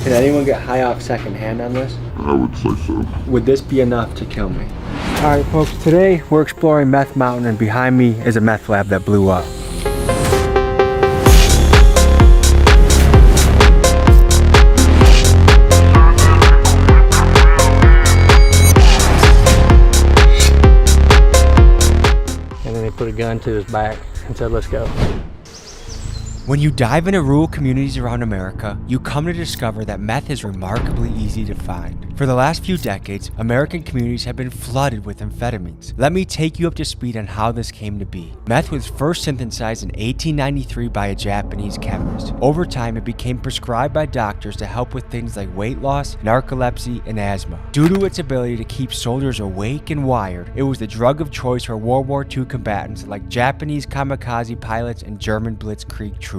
Can anyone get high off secondhand on this? I would say so. Would this be enough to kill me? Alright folks, today we're exploring Meth Mountain, and behind me is a meth lab that blew up. And then they put a gun to his back and said, let's go. When you dive into rural communities around America, you come to discover that meth is remarkably easy to find. For the last few decades, American communities have been flooded with amphetamines. Let me take you up to speed on how this came to be. Meth was first synthesized in 1893 by a Japanese chemist. Over time, it became prescribed by doctors to help with things like weight loss, narcolepsy, and asthma. Due to its ability to keep soldiers awake and wired, it was the drug of choice for World War II combatants like Japanese kamikaze pilots and German blitzkrieg troops.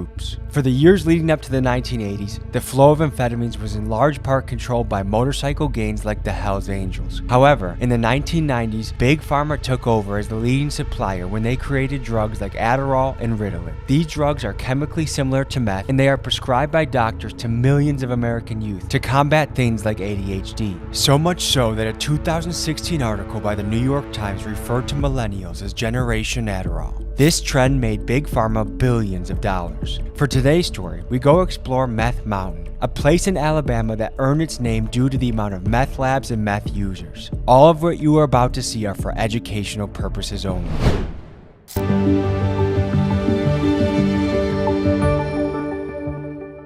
For the years leading up to the 1980s, the flow of amphetamines was in large part controlled by motorcycle gangs like the Hells Angels. However, in the 1990s, Big Pharma took over as the leading supplier when they created drugs like Adderall and Ritalin. These drugs are chemically similar to meth, and they are prescribed by doctors to millions of American youth to combat things like ADHD. So much so that a 2016 article by the New York Times referred to millennials as Generation Adderall. This trend made Big Pharma billions of dollars. For today's story, we go explore Meth Mountain, a place in Alabama that earned its name due to the amount of meth labs and meth users. All of what you are about to see are for educational purposes only.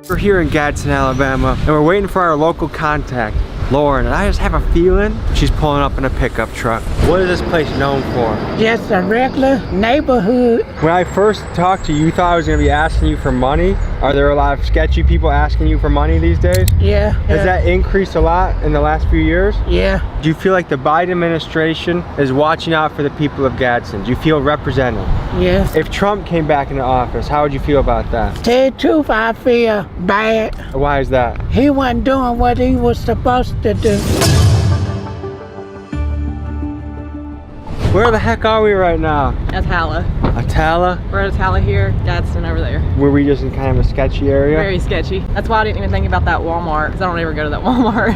We're here in Gadsden, Alabama, and we're waiting for our local contact, Lauren, and I just have a feeling she's pulling up in a pickup truck. What is this place known for? Just a regular neighborhood. When I first talked to you, you thought I was going to be asking you for money. Are there a lot of sketchy people asking you for money these days? Yeah. Has that increased a lot in the last few years? Yeah. Do you feel like the Biden administration is watching out for the people of Gadsden? Do you feel represented? Yes. If Trump came back into office, how would you feel about that? Tell the truth, I feel bad. Why is that? He wasn't doing what he was supposed to do. Where the heck are we right now? Atala. Atala? We're at Atala here, Gadsden over there. Were we just in kind of a sketchy area? Very sketchy. That's why I didn't even think about that Walmart, because I don't ever go to that Walmart.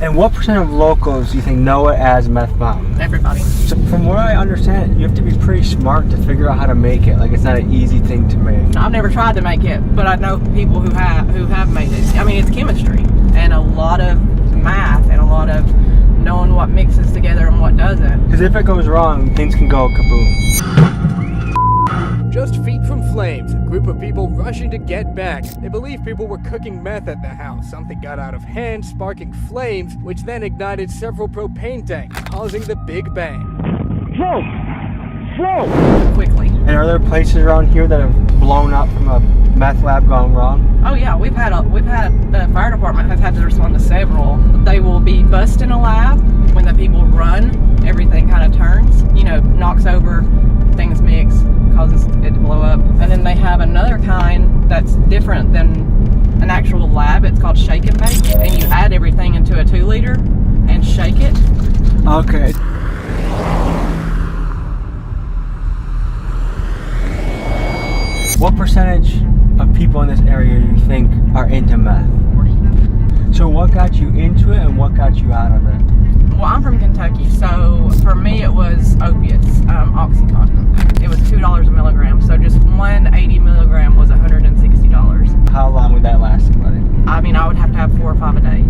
And what percent of locals do you think know it as Meth Mountain? Everybody. So from what I understand, you have to be pretty smart to figure out how to make it. Like, it's not an easy thing to make. I've never tried to make it, but I know people who have made it. I mean, it's chemistry and a lot of math and a lot of knowing what mixes together and what doesn't. Because if it goes wrong, things can go kaboom. Just feet from flames, a group of people rushing to get back. They believe people were cooking meth at the house. Something got out of hand, sparking flames, which then ignited several propane tanks, causing the Big Bang. Whoa! Quickly. And are there places around here that have blown up from a meth lab gone wrong? Oh yeah, we've had the fire department has had to respond to several. They will be busting a lab. When the people run, everything kind of turns, knocks over, things mix, causes it to blow up. And then they have another kind that's different than an actual lab. It's called shake and bake, and you add everything into a 2-liter and shake it. Okay. What percentage of people in this area do you think are into meth? 40. So what got you into it and what got you out of it? Well, I'm from Kentucky, so for me it was opiates, Oxycontin. It was $2 a milligram, so just one 80 milligram was $160. How long would that last somebody? I mean, I would have to have 4 or 5 a day.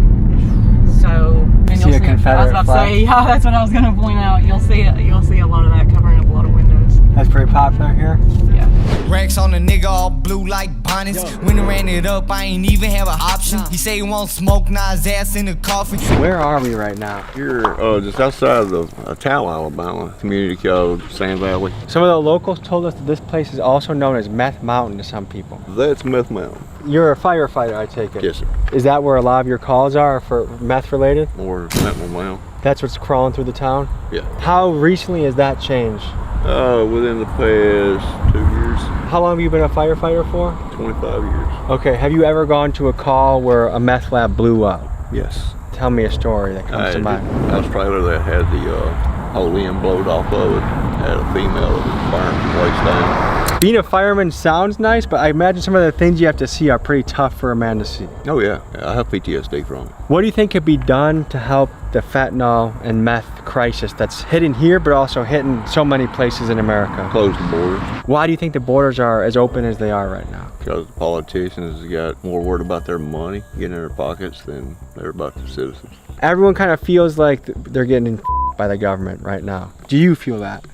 So, and See a Confederate I was about flag? to say, yeah, that's what I was going to point out. You'll see a lot of that covering up a lot of windows. That's pretty popular here? Yeah. Racks on a nigga all blue like bonnets. When he ran it up, I ain't even have an option. He say he won't smoke, now his ass in the coffee. Where are we right now? Here, just outside of Atala, Alabama, community called Sand Valley. Some of the locals told us that this place is also known as Meth Mountain to some people. That's Meth Mountain. You're a firefighter, I take it? Yes, sir. Is that where a lot of your calls are for meth related? Or Metal Mountain. That's what's crawling through the town? Yeah. How recently has that changed? Within the past 2 years. How long have you been a firefighter for? 25 years. Okay, have you ever gone to a call where a meth lab blew up? Yes. Tell me a story that comes to mind. I was trailer that had the whole end blowed off of it. Had a female that was burned from waist down. Being a fireman sounds nice, but I imagine some of the things you have to see are pretty tough for a man to see. Oh yeah, I have PTSD from it. What do you think could be done to help the fentanyl and meth crisis that's hitting here, but also hitting so many places in America? Close the borders. Why do you think the borders are as open as they are right now? Because the politicians got more worried about their money getting in their pockets than they're about the citizens. Everyone kind of feels like they're getting by the government right now. Do you feel that?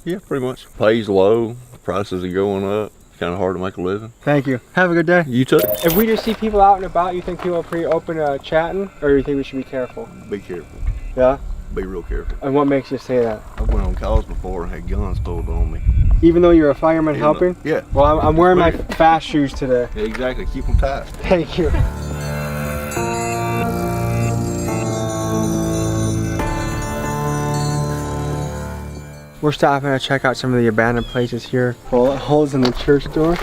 Yeah, pretty much. Pays low, prices are going up. It's kind of hard to make a living. Thank you. Have a good day. You too. If we just see people out and about, you think people are pretty open to chatting, or do you think we should be careful? Be careful. Yeah? Be real careful. And what makes you say that? I went on calls before and had guns pulled on me. Even though you're a fireman helping? Yeah. Well, I'm wearing my fast shoes today. Yeah, exactly. Keep them tight. Thank you. We're stopping to check out some of the abandoned places here. Bullet holes in the church door.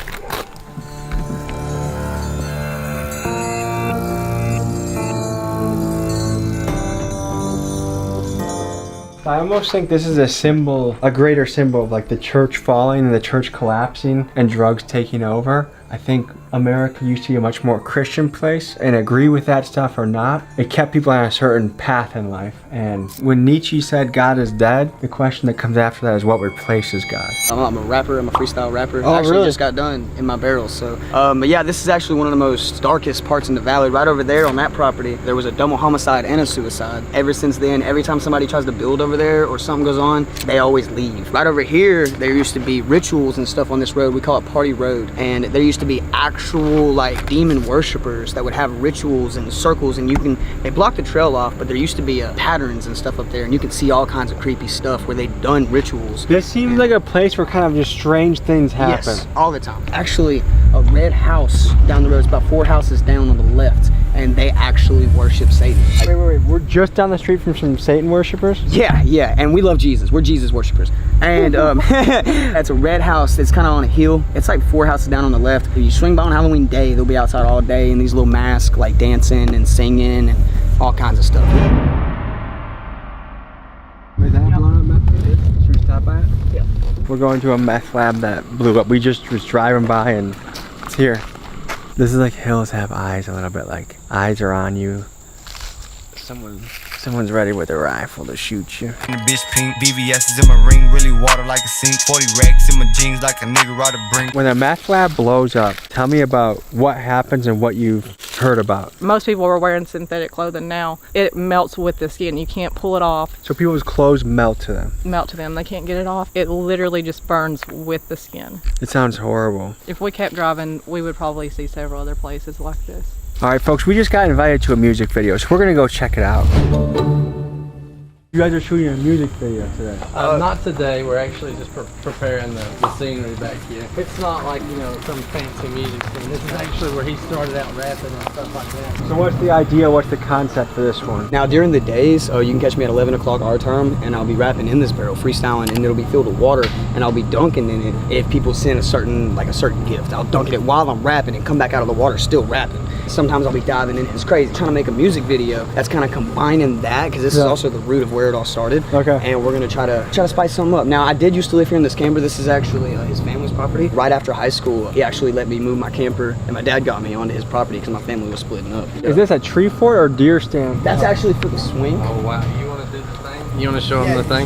I almost think this is a symbol, a greater symbol of like the church falling and the church collapsing and drugs taking over. I think America used to be a much more Christian place, and agree with that stuff or not, it kept people on a certain path in life. And when Nietzsche said God is dead, the question that comes after that is what replaces God. I'm a rapper, I'm a freestyle rapper. Oh, I actually really? just got done in my barrel, so. But yeah, this is actually one of the most darkest parts in the valley. Right over there on that property, there was a double homicide and a suicide. Ever since then, every time somebody tries to build over there or something goes on, they always leave. Right over here, there used to be rituals and stuff on this road. We call it Party Road. And there used to be actual like demon worshipers that would have rituals and circles, and they blocked the trail off, but there used to be patterns and stuff up there, and you could see all kinds of creepy stuff where they'd done rituals. This seems like a place where kind of just strange things happen. Yes, all the time. Actually, a red house down the road, it's about 4 houses down on the left, and they actually worship Satan. Wait, we're just down the street from some Satan worshipers? Yeah, and we love Jesus. We're Jesus worshipers. And that's a red house that's kind of on a hill. It's like 4 houses down on the left. If you swing by on Halloween day, they'll be outside all day in these little masks, like dancing and singing and all kinds of stuff. Is that blown up meth lab? Should we stop by it? Yeah. We're going to a meth lab that blew up. We just was driving by and it's here. This is like hills have eyes a little bit, like eyes are on you. Someone's ready with a rifle to shoot you. The bitch pink, BVS is in my ring, really water like a sink. 40 racks in my jeans like a nigga right a brink. When a meth lab blows up, tell me about what happens and what you've heard about. Most people are wearing synthetic clothing now. It melts with the skin. You can't pull it off. So people's clothes melt to them. They can't get it off. It literally just burns with the skin. It sounds horrible. If we kept driving, we would probably see several other places like this. All right, folks, we just got invited to a music video, so we're gonna go check it out. You guys are shooting a music video today. Not today. We're actually just preparing the scenery back here. It's not like, some fancy music scene. This is actually where he started out rapping and stuff like that. So what's the idea, what's the concept for this one? Now during the days, you can catch me at 11 o'clock our time, and I'll be rapping in this barrel, freestyling, and it'll be filled with water, and I'll be dunking in it. If people send a certain gift, I'll dunk in it while I'm rapping and come back out of the water still rapping. Sometimes I'll be diving in. It's crazy. Trying to make a music video that's kind of combining that, because this is also the root of where it all started. Okay. And we're gonna try to spice something up. Now I did used to live here in this camper. This is actually his family's property. Right after high school, he actually let me move my camper, and my dad got me onto his property because my family was splitting up. Is this a tree fort or deer stand? That's actually for the swing. Oh, wow. You want to do the thing? You want to show him the thing?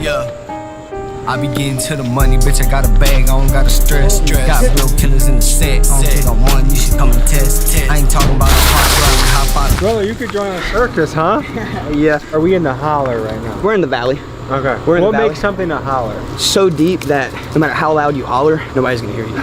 Yeah. I be getting to the money, bitch, I got a bag, I don't got to stress. Got real killers in the set, I don't think I'm one, you should come and test. I ain't talking about a hot run, Brother, you could join a circus, huh? Yeah. Are we in the holler right now? We're in the valley. Okay. We're in the what valley. makes something a holler? So deep that no matter how loud you holler, nobody's gonna hear you.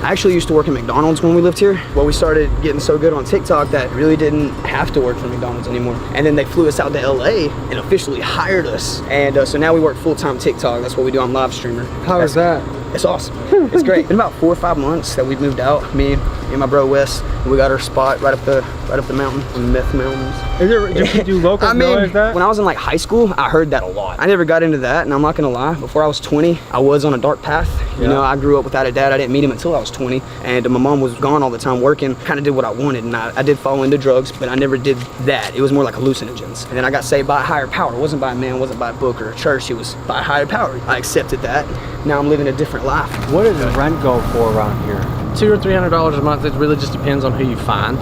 I actually used to work at McDonald's when we lived here. Well, we started getting so good on TikTok that really didn't have to work for McDonald's anymore. And then they flew us out to LA and officially hired us. And so now we work full-time TikTok. That's what we do. I'm live streamer. How is that? It's awesome. It's great. Been about 4 or 5 months that we've moved out. Me and my bro Wes. We got our spot right up the mountain in the Meth Mountains. Do locals realize that? When I was in like high school, I heard that a lot. I never got into that, and I'm not gonna lie. Before I was 20, I was on a dark path. You know, I grew up without a dad. I didn't meet him until I was 20, and my mom was gone all the time working. Kind of did what I wanted, and I did fall into drugs, but I never did that. It was more like hallucinogens. And then I got saved by a higher power. It wasn't by a man, it wasn't by a book or a church. It was by a higher power. I accepted that. Now I'm living a different life. What does rent go for around here? $200 or $300 a month. It really just depends on who you find.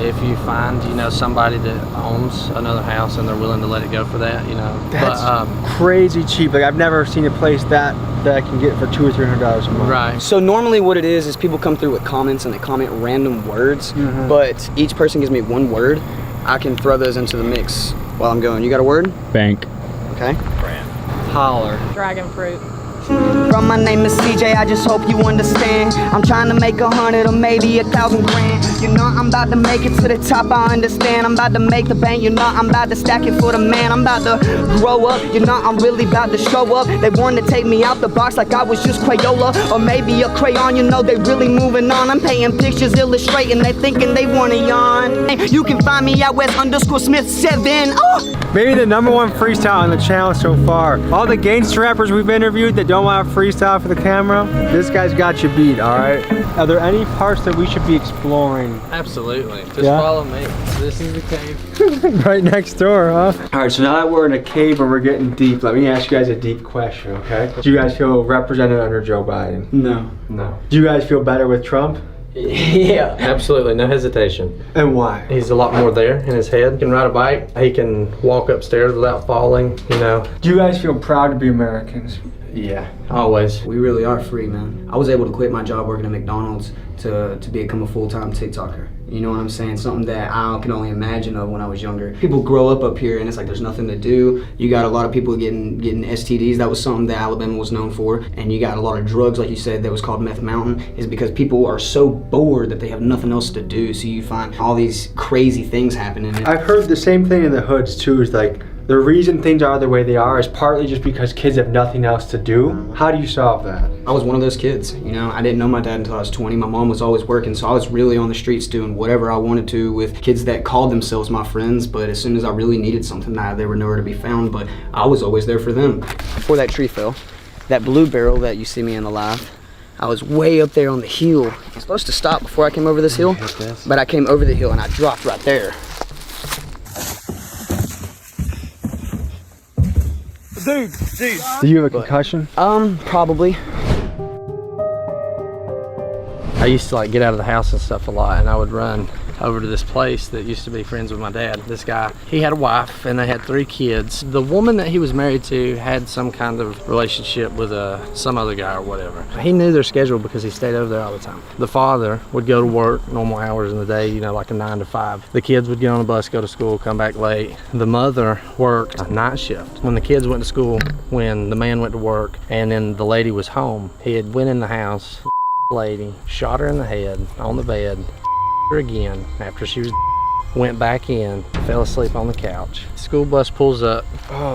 If you find, you know, somebody that owns another house and they're willing to let it go for that, you know. That's crazy cheap. Like I've never seen a place that I can get for $200 or $300 a month. Right. So normally what it is people come through with comments and they comment random words, but each person gives me one word. I can throw those into the mix while I'm going. You got a word? Bank. Okay. Holler. Dragon fruit. Bro, my name is CJ, I just hope you understand. I'm trying to make 100 or maybe 1,000 grand. You know I'm about to make it to the top, I understand. I'm about to make the bank, you know I'm about to stack it for the man. I'm about to grow up, you know I'm really about to show up. They want to take me out the box like I was just Crayola or maybe a crayon, you know they really moving on. I'm painting pictures, illustrating, they thinking they want to yawn. You can find me at West_Smith7. Oh! Maybe the #1 freestyle on the channel so far. All the gangster rappers we've interviewed that don't want to freestyle for the camera, this guy's got you beat, all right? Are there any parts that we should be exploring? Absolutely. Just follow me. This is the cave. Right next door, huh? All right, so now that we're in a cave and we're getting deep, let me ask you guys a deep question, okay? Do you guys feel represented under Joe Biden? No. No. Do you guys feel better with Trump? Yeah. Absolutely, no hesitation. And why? He's a lot more there in his head. He can ride a bike. He can walk upstairs without falling, you know. Do you guys feel proud to be Americans? Yeah, always. We really are free, man. I was able to quit my job working at McDonald's to become a full-time TikToker. You know what I'm saying? Something that I can only imagine of when I was younger. People grow up here and it's like there's nothing to do. You got a lot of people getting STDs. That was something that Alabama was known for. And you got a lot of drugs, like you said, that was called Meth Mountain, is because people are so bored that they have nothing else to do. So you find all these crazy things happening. I've heard the same thing in the hoods too, is like, the reason things are the way they are is partly just because kids have nothing else to do. How do you solve that? I was one of those kids, you know. I didn't know my dad until I was 20. My mom was always working, so I was really on the streets doing whatever I wanted to with kids that called themselves my friends, but as soon as I really needed something, they were nowhere to be found, but I was always there for them. Before that tree fell, that blue barrel that you see me in the live, I was way up there on the hill. I was supposed to stop before I came over this hill, but I came over the hill and I dropped right there. Dude. Do you have a concussion? Probably. I used to like get out of the house and stuff a lot, and I would run over to this place that used to be friends with my dad. This guy, he had a wife and they had 3 kids. The woman that he was married to had some kind of relationship with some other guy or whatever. He knew their schedule because he stayed over there all the time. The father would go to work normal hours in the day, you know, like a 9 to 5. The kids would get on the bus, go to school, come back late. The mother worked a night shift. When the kids went to school, when the man went to work, and then the lady was home, he had went in the house, lady, shot her in the head on the bed, her again after she was went back in, fell asleep on the couch. School bus pulls up,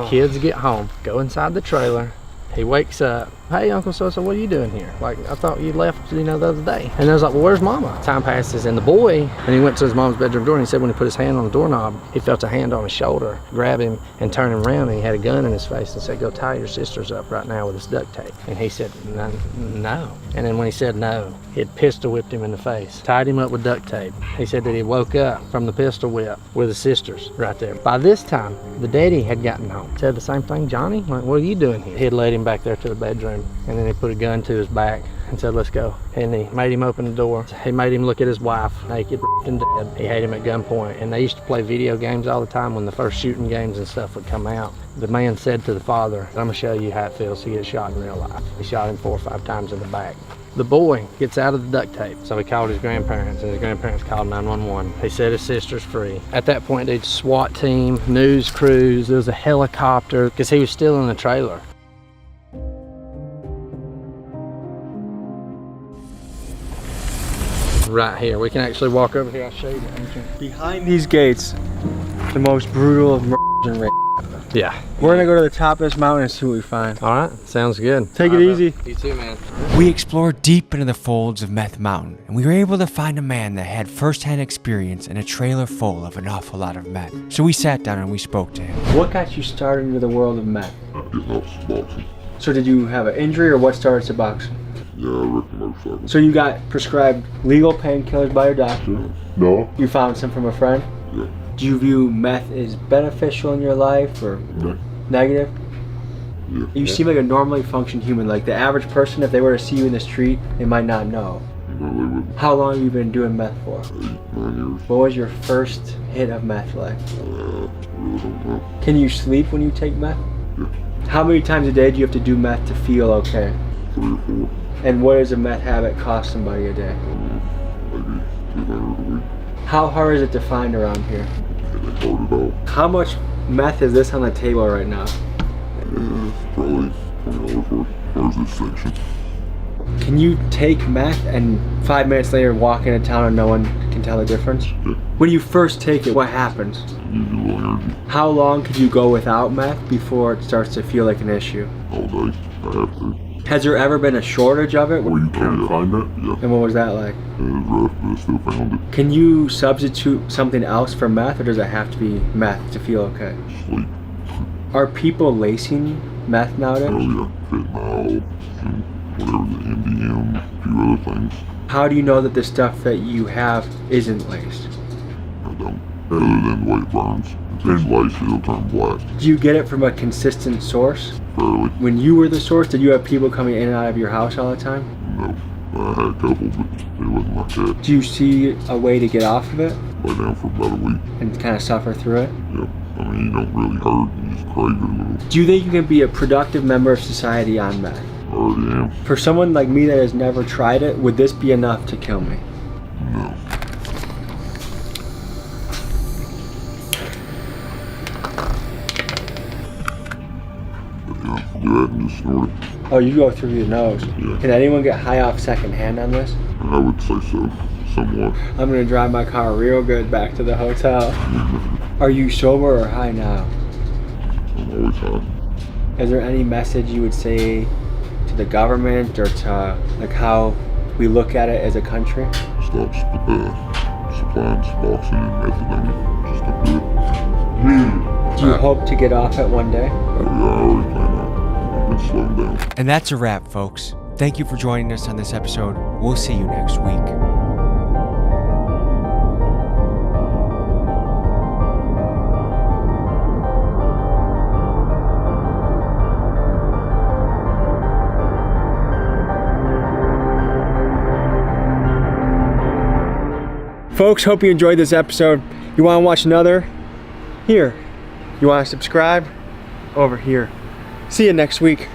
kids get home, go inside the trailer. He wakes up, hey, Uncle So-so, what are you doing here? Like, I thought you left, you know, the other day. And I was like, well, where's Mama? Time passes, and the boy, and he went to his mom's bedroom door, and he said when he put his hand on the doorknob, he felt a hand on his shoulder, grab him, and turn him around, and he had a gun in his face and said, go tie your sisters up right now with this duct tape. And he said, no. And then when he said no, he had pistol whipped him in the face, tied him up with duct tape. He said that he woke up from the pistol whip with his sisters right there. By this time, the daddy had gotten home. Said the same thing, Johnny, like, what are you doing here? He had led him back there to the bedroom, and then he put a gun to his back and said, let's go. And he made him open the door. He made him look at his wife, naked and dead. He had him at gunpoint, and they used to play video games all the time when the first shooting games and stuff would come out. The man said to the father, I'm gonna show you how it feels to get shot in real life. He shot him 4 or 5 times in the back. The boy gets out of the duct tape, so he called his grandparents, and his grandparents called 911. He set his sister's free. At that point, they'd SWAT team, news crews, there was a helicopter, because he was still in the trailer. Right here, we can actually walk over here, I'll show you the entrance. Behind these gates, the most brutal of murders and rape. Yeah. We're gonna go to the top of this mountain and see what we find. All right, sounds good. Take it easy. You too, man. We explored deep into the folds of Meth Mountain, and we were able to find a man that had first-hand experience in a trailer full of an awful lot of meth. So we sat down and we spoke to him. What got you started into the world of meth? Boxing. So did you have an injury, or what started to boxing? Yeah, I wrecked a motorcycle. So you got prescribed legal painkillers by your doctor? No. You found some from a friend? Yeah. Do you view meth as beneficial in your life or negative? Yeah. You seem like a normally functioning human. Like the average person, if they were to see you in the street, they might not know. No, they wouldn't. How long have you been doing meth for? 8-9 years. What was your first hit of meth like? Really don't know. Can you sleep when you take meth? Yeah. How many times a day do you have to do meth to feel okay? 3 or 4. And what does a meth habit cost somebody a day? Maybe 200 a week. How hard is it to find around here? And they called it out. How much meth is this on the table right now? Yeah, probably $20 worth. Where's this section? Can you take meth and 5 minutes later walk into town and no one can tell the difference? Yeah. When you first take it, what happens? You use a little energy How long could you go without meth before it starts to feel like an issue? all day. I have to. Has there ever been a shortage of it? Well, you can't find it? Yeah. And what was that like? It was rough, but I still found it. Can you substitute something else for meth, or does it have to be meth to feel okay? Sleep. Are people lacing meth nowadays? Oh yeah. Fentanyl and whatever, the MDM, a few other things. How do you know that the stuff that you have isn't laced? I don't. Other than the way it burns. It's in light, it'll turn black. Do you get it from a consistent source? Fairly. When you were the source, did you have people coming in and out of your house all the time? No. I had a couple, but it wasn't like that. Do you see a way to get off of it Lay down for about a week. and kind of suffer through it? Yeah. I mean, you don't really hurt. You just crave it a little. Do you think you can be a productive member of society on meth? I already am. For someone like me that has never tried it, would this be enough to kill me? No. But yeah, go ahead and just snort it. Oh, you go through your nose. Yeah. Can anyone get high off secondhand on this? I would say so. Somewhat. I'm gonna drive my car real good back to the hotel. Are you sober or high now? I'm always high. Is there any message you would say to the government or to like how we look at it as a country? Stop supplying Suboxone and methadone. Just don't do it. Do you hope to get off it one day? Oh yeah, I already plan on. I've been slowing down. And that's a wrap, folks. Thank you for joining us on this episode. We'll see you next week. Folks, hope you enjoyed this episode. You want to watch another? Here. You want to subscribe? Over here. See you next week.